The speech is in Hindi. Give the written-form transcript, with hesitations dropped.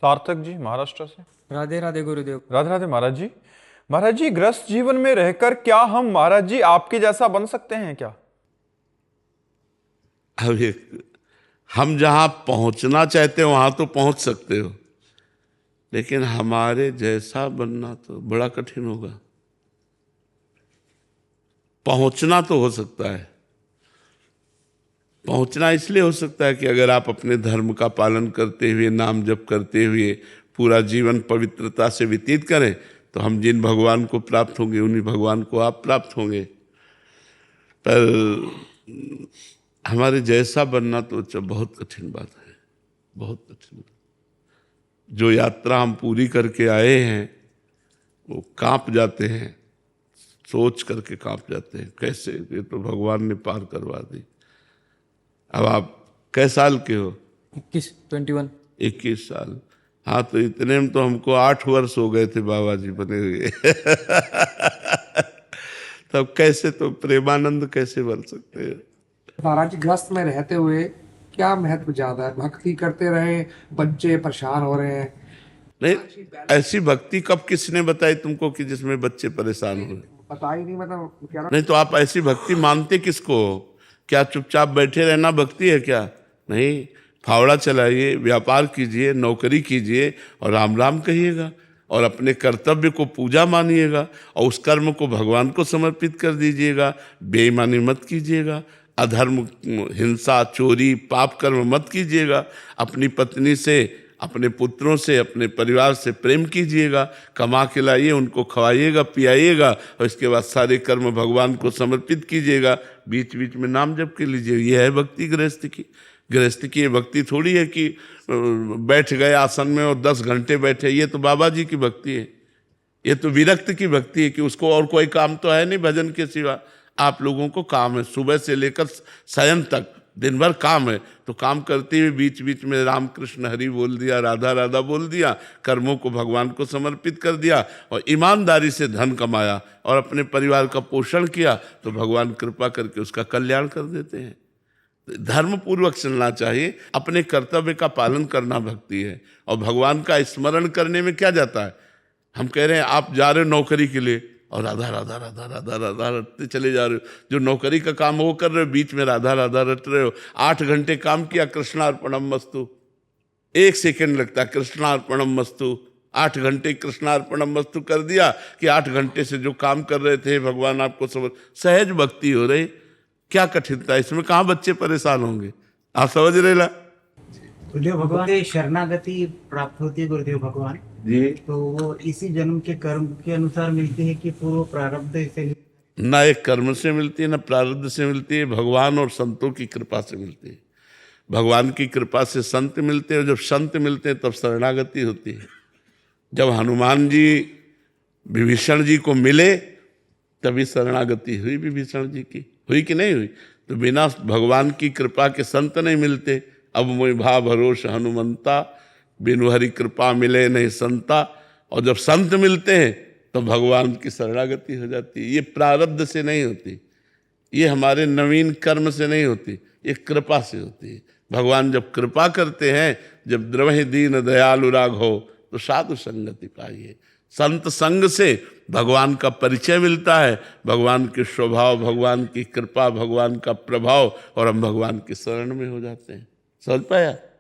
सार्थक जी महाराष्ट्र से। राधे राधे गुरुदेव। राधे राधे महाराज जी। महाराज जी, गृहस्थ जीवन में रहकर क्या हम महाराज जी आपके जैसा बन सकते हैं क्या? अब हम जहां पहुंचना चाहते हो वहां तो पहुंच सकते हो, लेकिन हमारे जैसा बनना तो बड़ा कठिन होगा। पहुंचना तो हो सकता है। पहुंचना इसलिए हो सकता है कि अगर आप अपने धर्म का पालन करते हुए, नाम जप करते हुए पूरा जीवन पवित्रता से व्यतीत करें, तो हम जिन भगवान को प्राप्त होंगे उन्हीं भगवान को आप प्राप्त होंगे। पर हमारे जैसा बनना तो बहुत कठिन बात है, बहुत कठिन। जो यात्रा हम पूरी करके आए हैं वो कांप जाते हैं, सोच करके कांप जाते हैं, कैसे ये तो भगवान ने पार करवा दी। अब आप कै साल के हो? 21। 21 साल। हाँ, तो इतने में तो हमको 8 वर्ष हो गए थे बाबा जी बने हुए। तब कैसे तो प्रेमानंद कैसे बन सकते हैं? महाराज जी, गृहस्थ में रहते हुए क्या महत्व ज्यादा है? भक्ति करते रहे, बच्चे परेशान हो रहे हैं। नहीं, ऐसी भक्ति कब किसने बताई तुमको कि जिसमें बच्चे परेशान हो? पता ही नहीं, मतलब क्या नहीं तो आप ऐसी भक्ति मानते किसको? क्या चुपचाप बैठे रहना भक्ति है क्या? नहीं, फावड़ा चलाइए, व्यापार कीजिए, नौकरी कीजिए और राम राम कहिएगा और अपने कर्तव्य को पूजा मानिएगा और उस कर्म को भगवान को समर्पित कर दीजिएगा। बेईमानी मत कीजिएगा, अधर्म, हिंसा, चोरी, पाप कर्म मत कीजिएगा। अपनी पत्नी से, अपने पुत्रों से, अपने परिवार से प्रेम कीजिएगा, कमा के लाइए, उनको खवाइएगा, पियाइएगा और इसके बाद सारे कर्म भगवान को समर्पित कीजिएगा। बीच बीच में नाम जप के लीजिए। यह है भक्ति गृहस्थ की। गृहस्थ की ये भक्ति थोड़ी है कि बैठ गए आसन में और 10 घंटे बैठे। ये तो बाबा जी की भक्ति है, ये तो विरक्त की भक्ति है कि उसको और कोई काम तो है नहीं भजन के सिवा। आप लोगों को काम है, सुबह से लेकर शयन तक दिन भर काम है, तो काम करते हुए बीच बीच में राम कृष्ण हरि बोल दिया, राधा राधा बोल दिया, कर्मों को भगवान को समर्पित कर दिया और ईमानदारी से धन कमाया और अपने परिवार का पोषण किया, तो भगवान कृपा करके उसका कल्याण कर देते हैं। धर्म पूर्वक चलना चाहिए, अपने कर्तव्य का पालन करना भक्ति है। और भगवान का स्मरण करने में क्या जाता है? हम कह रहे हैं आप जा रहे हो नौकरी के लिए और राधा राधा राधा राधा राधा रटते चले जा रहे हो। जो नौकरी का काम वो कर रहे हो, बीच में राधा राधा रट रहे हो। 8 घंटे काम किया, कृष्णार्पणम मस्तु, 1 सेकंड लगता है कृष्णार्पणम मस्तु। 8 घंटे कृष्णार्पणम मस्तु कर दिया कि 8 घंटे से जो काम कर रहे थे भगवान आपको समझ, सहज भक्ति हो रही। क्या कठिनता है इसमें? कहाँ बच्चे परेशान होंगे? आप समझ रहे ला? गुरुदेव भगवान से शरणागति प्राप्त होती है गुरुदेव भगवान जी, तो वो इसी जन्म के कर्म के अनुसार मिलती है कि पूर्व प्रारब्ध से? ना एक कर्म से मिलती है, ना प्रारब्ध से मिलती है, भगवान और संतों की कृपा से मिलती है। भगवान की कृपा से संत मिलते हैं, जब संत मिलते हैं तब शरणागति होती है। जब हनुमान जी विभीषण जी को मिले तभी शरणागति हुई विभीषण जी की, हुई कि नहीं हुई? तो बिना भगवान की कृपा के संत नहीं मिलते। अब मोहि भा भरोस हनुमंता, बिनु हरि कृपा मिले नहीं संता। और जब संत मिलते हैं तो भगवान की शरणागति हो जाती है। ये प्रारब्ध से नहीं होती, ये हमारे नवीन कर्म से नहीं होती, ये कृपा से होती है। भगवान जब कृपा करते हैं, जब द्रवहि दीन दयालु राघव, तो साधु संगति पाइए। संत संग से भगवान का परिचय मिलता है, भगवान के स्वभाव, भगवान की कृपा, भगवान का प्रभाव, और हम भगवान की शरण में हो जाते हैं। समझ पाया?